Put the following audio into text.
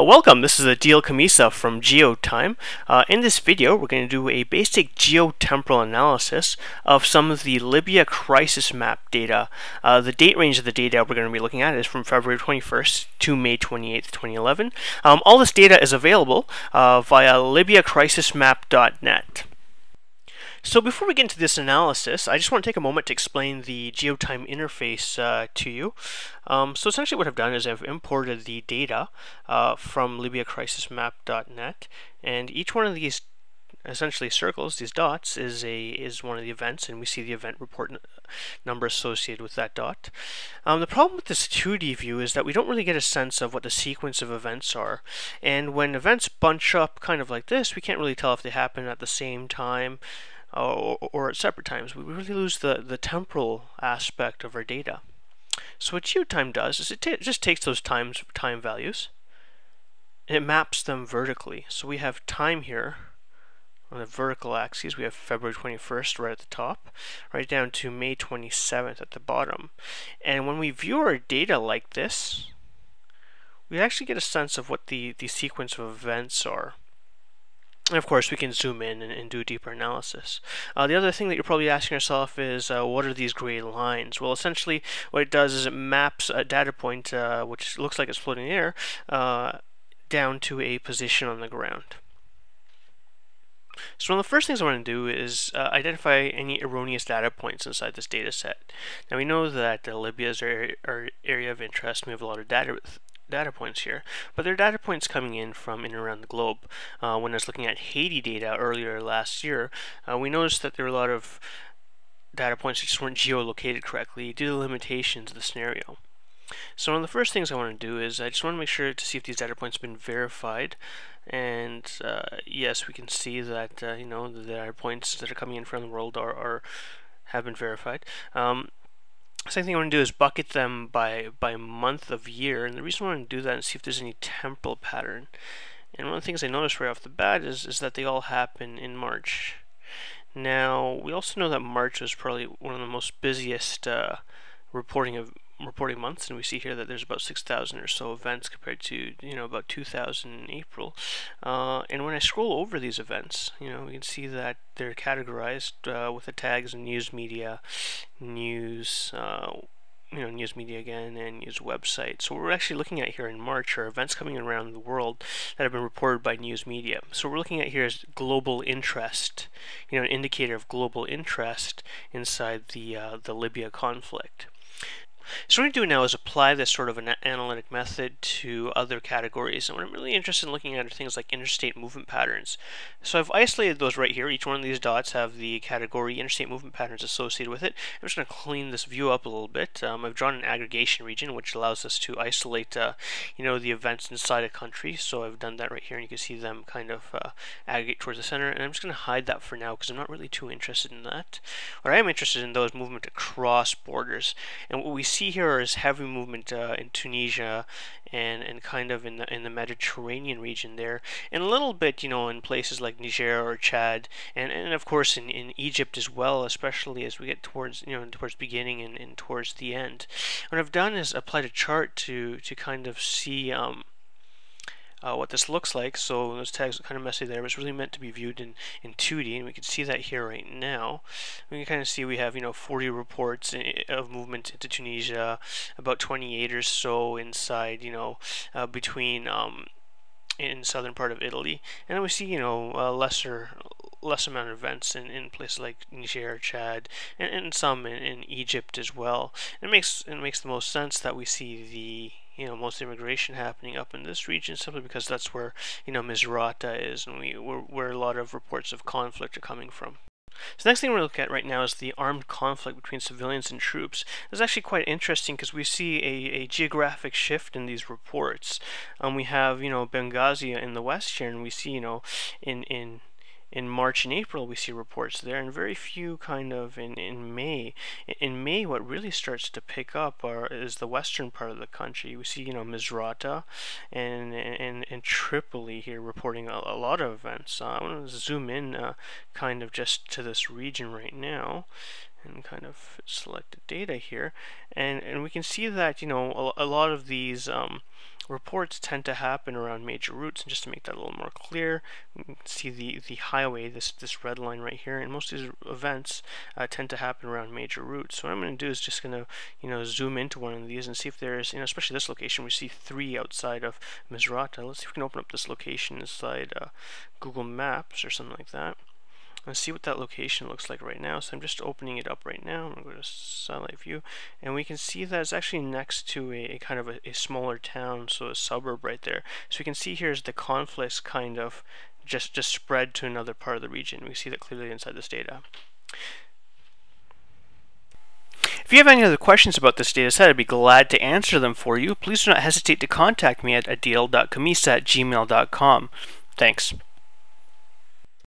Welcome, this is Adil Kamisa from GeoTime. In this video, we're going to do a basic geotemporal analysis of some of the LibyaCrisisMap data. The date range of the data we're going to be looking at is from February 21st to May 28th, 2011. All this data is available via LibyaCrisisMap.net. So before we get into this analysis, I just want to take a moment to explain the GeoTime interface to you. So essentially what I've done is I've imported the data from LibyaCrisisMap.net, and each one of these essentially circles, these dots, is one of the events, and we see the event report number associated with that dot. The problem with this 2D view is that we don't really get a sense of what the sequence of events are, and when events bunch up kind of like this, we can't really tell if they happen at the same time or at separate times. We really lose the temporal aspect of our data. So what GeoTime does is it just takes those time values and it maps them vertically. So we have time here on the vertical axis. We have February 21st right at the top, right down to May 27th at the bottom. And when we view our data like this, we actually get a sense of what the sequence of events are. And of course, we can zoom in and do a deeper analysis. The other thing that you're probably asking yourself is, what are these gray lines? Well, essentially, what it does is it maps a data point, which looks like it's floating in the air, down to a position on the ground. So one of the first things I want to do is identify any erroneous data points inside this data set. Now, we know that Libya is our area of interest, and we have a lot of data points here, but there are data points coming in from in and around the globe. When I was looking at Haiti data earlier last year, we noticed that there were a lot of data points that just weren't geolocated correctly due to the limitations of the scenario. So one of the first things I want to do is I just want to make sure to see if these data points have been verified, and yes, we can see that the data points that are coming in from the world have been verified. Second thing I want to do is bucket them by month of year, and the reason I want to do that is see if there's any temporal pattern. And one of the things I noticed right off the bat is that they all happen in March. Now, we also know that March was probably one of the most busiest reporting months, and we see here that there's about 6,000 or so events compared to about 2,000 in April. And when I scroll over these events, we can see that they're categorized with the tags news media, news media again, and news website. So what we're actually looking at here in March are events coming around the world that have been reported by news media. So what we're looking at here is global interest, an indicator of global interest inside the Libya conflict. So what I'm going to do now is apply this sort of an analytic method to other categories, and what I'm really interested in looking at are things like interstate movement patterns. So I've isolated those right here. Each one of these dots have the category interstate movement patterns associated with it. I'm just going to clean this view up a little bit. I've drawn an aggregation region which allows us to isolate the events inside a country. So I've done that right here, and you can see them kind of aggregate towards the center, and I'm just going to hide that for now because I'm not really too interested in that. What I am interested in though is movement across borders, and what we see here is heavy movement in Tunisia and kind of in the Mediterranean region there, and a little bit in places like Niger or Chad, and of course in Egypt as well, especially as we get towards towards beginning and towards the end. What I've done is applied a chart to kind of see what this looks like. So those tags are kind of messy there, but it's really meant to be viewed in 2D, and we can see that here right now. We can kind of see we have 40 reports of movement into Tunisia, about 28 or so inside between in southern part of Italy, and then we see less amount of events in places like Niger, Chad, and some in Egypt as well. And it makes the most sense that we see the most immigration happening up in this region, simply because that's where Misrata is, and where a lot of reports of conflict are coming from. So the next thing we're going to look at right now is the armed conflict between civilians and troops. It's actually quite interesting because we see a geographic shift in these reports. We have Benghazi in the west here, and we see in March and April we see reports there, and very few kind of in May. In May, what really starts to pick up is the western part of the country. We see Misrata and Tripoli here reporting a lot of events. I want to zoom in kind of just to this region right now, and kind of select the data here, and we can see that, you know, a lot of these reports tend to happen around major routes. And just to make that a little more clear, you can see the highway, this red line right here, and most of these events tend to happen around major routes. So what I'm going to do is just going to, you know, zoom into one of these and see if there's, you know, especially this location, we see 3 outside of Misrata. Let's see if we can open up this location inside Google Maps or something like that. Let's see what that location looks like right now. So I'm just opening it up right now. I'm going to go to satellite view, and we can see that it's actually next to a kind of a smaller town, so a suburb right there. So we can see here's the conflicts kind of just spread to another part of the region. We see that clearly inside this data. If you have any other questions about this data set, I'd be glad to answer them for you. Please do not hesitate to contact me at adil.camisa@gmail.com. Thanks.